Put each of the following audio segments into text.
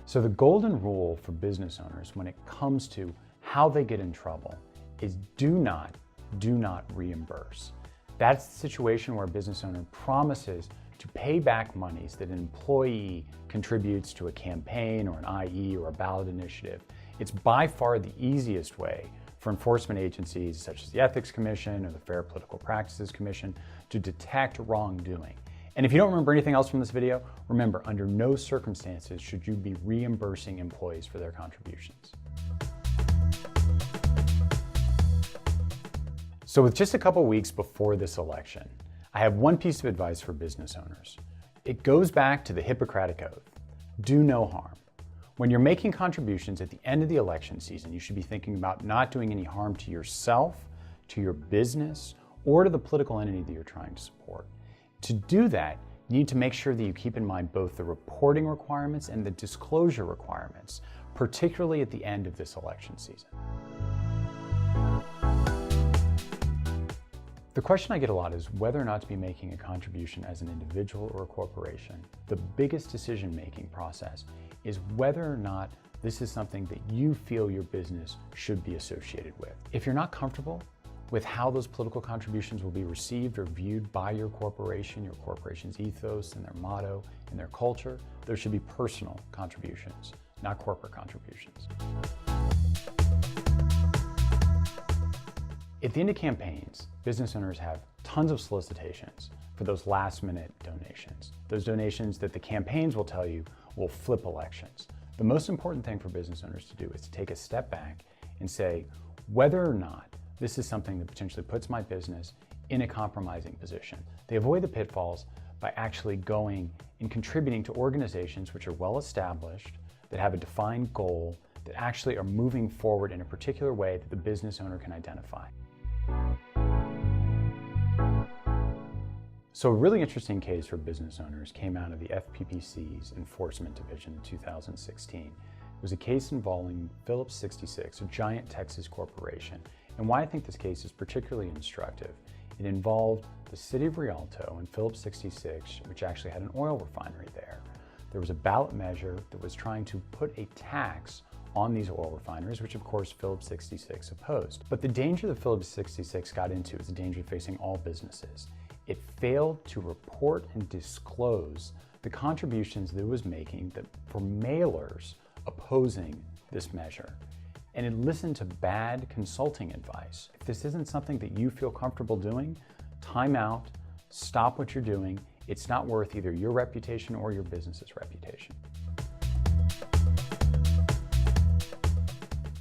So the golden rule for business owners when it comes to how they get in trouble is do not reimburse. That's the situation where a business owner promises to pay back monies that an employee contributes to a campaign or an IE or a ballot initiative. It's by far the easiest way for enforcement agencies such as the Ethics Commission or the Fair Political Practices Commission to detect wrongdoing. And if you don't remember anything else from this video, remember, under no circumstances should you be reimbursing employees for their contributions. So with just a couple weeks before this election, I have one piece of advice for business owners. It goes back to the Hippocratic Oath. Do no harm. When you're making contributions at the end of the election season, you should be thinking about not doing any harm to yourself, to your business, or to the political entity that you're trying to support. To do that, you need to make sure that you keep in mind both the reporting requirements and the disclosure requirements, particularly at the end of this election season. The question I get a lot is whether or not to be making a contribution as an individual or a corporation. The biggest decision-making process is whether or not this is something that you feel your business should be associated with. If you're not comfortable with how those political contributions will be received or viewed by your corporation's ethos and their motto and their culture, there should be personal contributions, not corporate contributions. At the end of campaigns, business owners have tons of solicitations for those last-minute donations. Those donations that the campaigns will tell you will flip elections. The most important thing for business owners to do is to take a step back and say whether or not this is something that potentially puts my business in a compromising position. They avoid the pitfalls by actually going and contributing to organizations which are well established, that have a defined goal, that actually are moving forward in a particular way that the business owner can identify. So a really interesting case for business owners came out of the FPPC's Enforcement Division in 2016. It was a case involving Phillips 66, a giant Texas corporation. And why I think this case is particularly instructive, it involved the city of Rialto and Phillips 66, which actually had an oil refinery there. There was a ballot measure that was trying to put a tax on these oil refineries, which of course Phillips 66 opposed. But the danger that Phillips 66 got into is a danger facing all businesses. It failed to report and disclose the contributions that it was making for mailers opposing this measure. And it listened to bad consulting advice. If this isn't something that you feel comfortable doing, time out, stop what you're doing. It's not worth either your reputation or your business's reputation.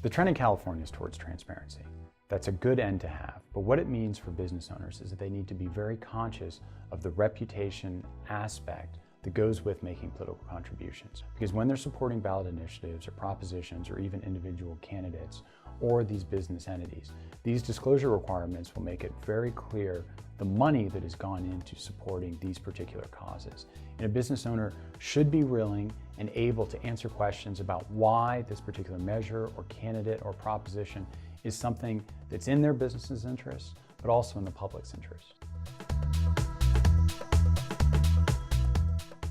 The trend in California is towards transparency. That's a good end to have, but what it means for business owners is that they need to be very conscious of the reputation aspect that goes with making political contributions. Because when they're supporting ballot initiatives or propositions or even individual candidates or these business entities, these disclosure requirements will make it very clear the money that has gone into supporting these particular causes. And a business owner should be willing and able to answer questions about why this particular measure or candidate or proposition is something that's in their business's interest, but also in the public's interest.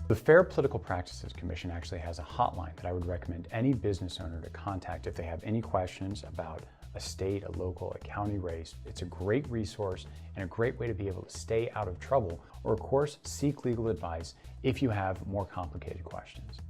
The Fair Political Practices Commission actually has a hotline that I would recommend any business owner to contact if they have any questions about a state, a local, a county race. It's a great resource and a great way to be able to stay out of trouble or, of course, seek legal advice if you have more complicated questions.